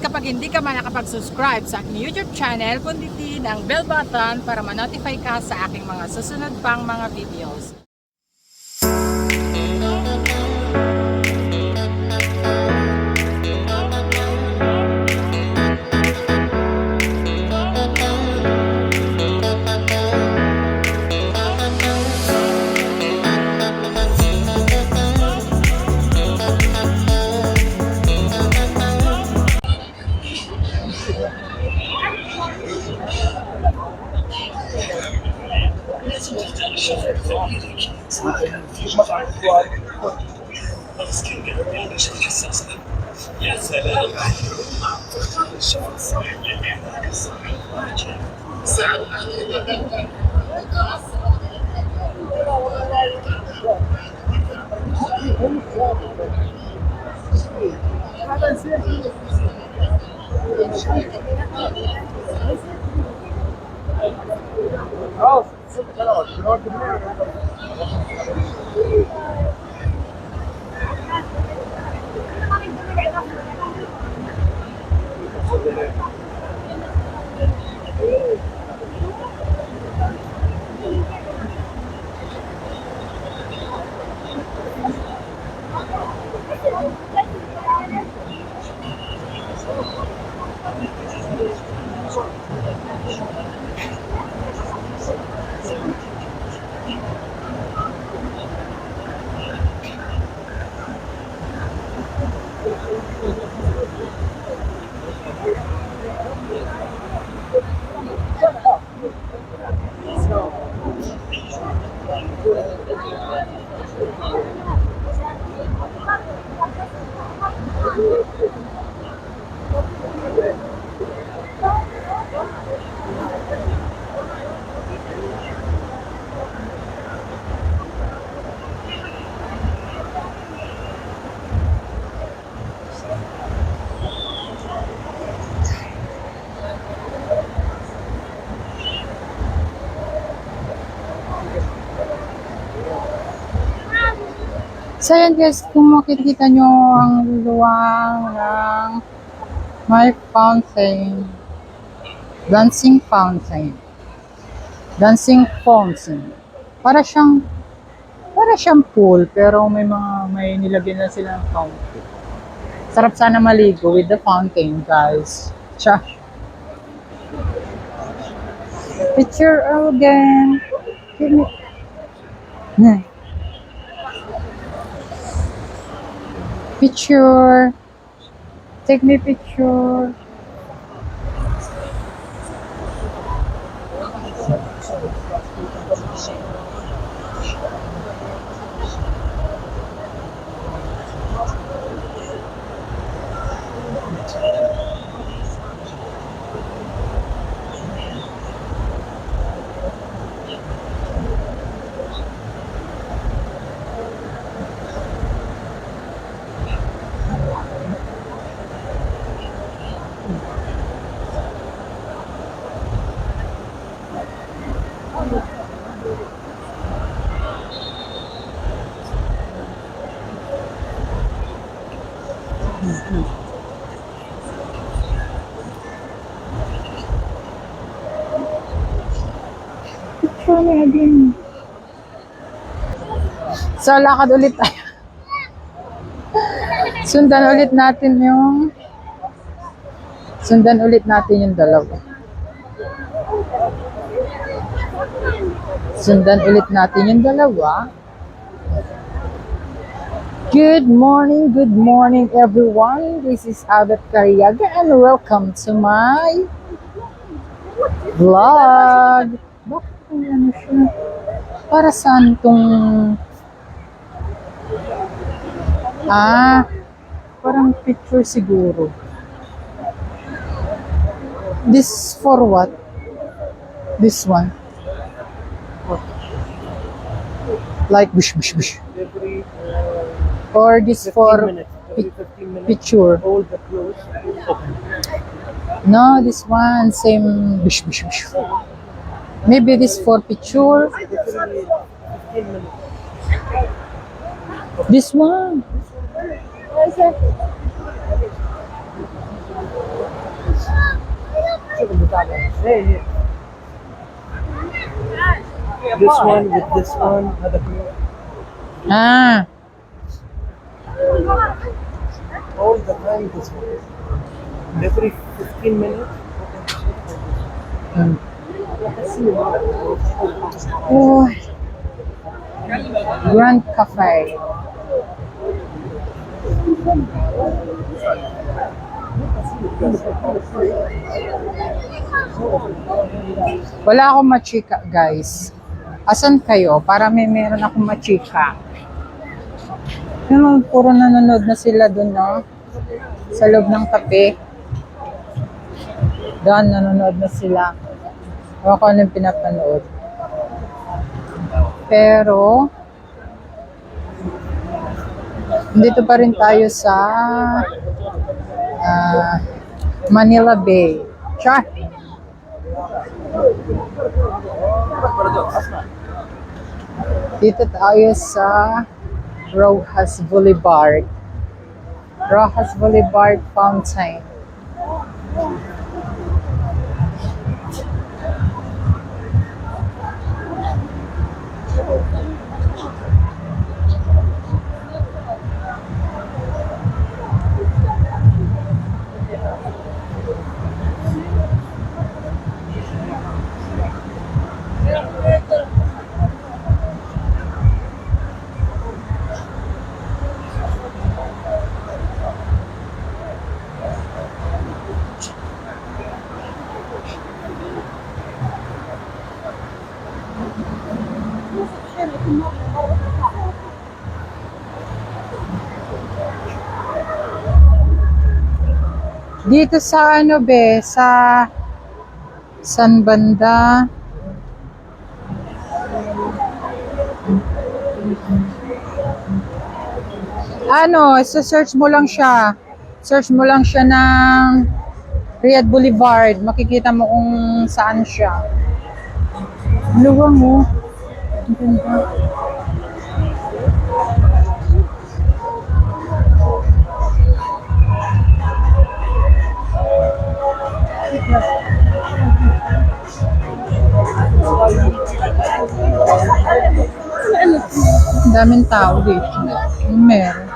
kapag hindi ka man nakapag-subscribe sa aking YouTube channel, pindutin ang bell button para ma-notify ka sa aking mga susunod pang mga videos. So yan guys, kung makikita nyo ang luwang ng may fountain, dancing fountain, para siyang pool pero may nilagyan na silang fountain. Sarap sana maligo with the fountain guys. Cha. Picture again. Picture. Take me picture. Picture me again. So, lakad ulit tayo. Sundan ulit natin yung dalawa. Good morning everyone. This is AbetCariaga and welcome to my vlog. Bakit ano siya? Para saan tong parang picture siguro. This for what? This one. Like bush. Or this for picture. Hold the clothes. No, this one same bush. Maybe this for picture. 15 minutes. This one. Hey, this one with this one. Ah, All the time this one. Every 15 minutes. mm. Oh, Grand Cafe. Wala akong machika, guys. Asan kayo? Para meron akong machika. Yung puro nanonood na sila dun, no? Sa loob ng kape. Doon, nanonood na sila. Ewan ko anong pinapanood. Pero, dito pa rin tayo sa Manila Bay. Char! Dito tayo sa Rojas Boulevard. Rojas Boulevard Fountain. Dito sa ano be, sa San Banda. Ano, search mo lang siya. Search mo lang siya ng Riyadh Boulevard. Makikita mo kung saan siya. Luwang mo. Ang ganda. Ang daming tao dito. Meron.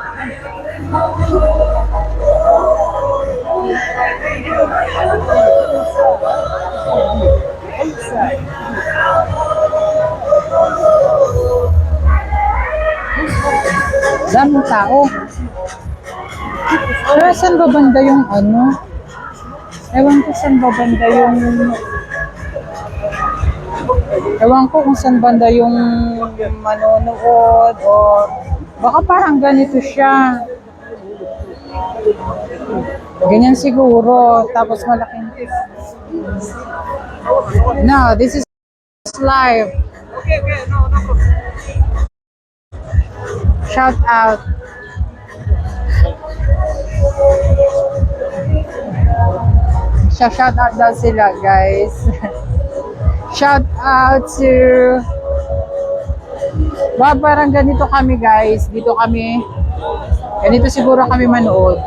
Daming tao. Pero saan ba banda yung ano? Ewan ko saan ba banda yung... Ewan ko kung saan banda yung manonood or baka parang ganito siya. Ganyan siguro. Tapos malaking... No, this is live. Okay, no problem. Shout out. Shout out daw sila, guys. Shout out to... Parang ganito kami, guys. Dito kami. Ganito siguro kami manood.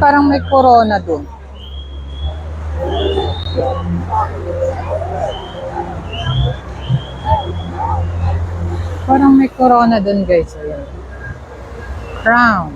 Parang may corona dun. Parang may corona dun, guys. Ayan. Crown.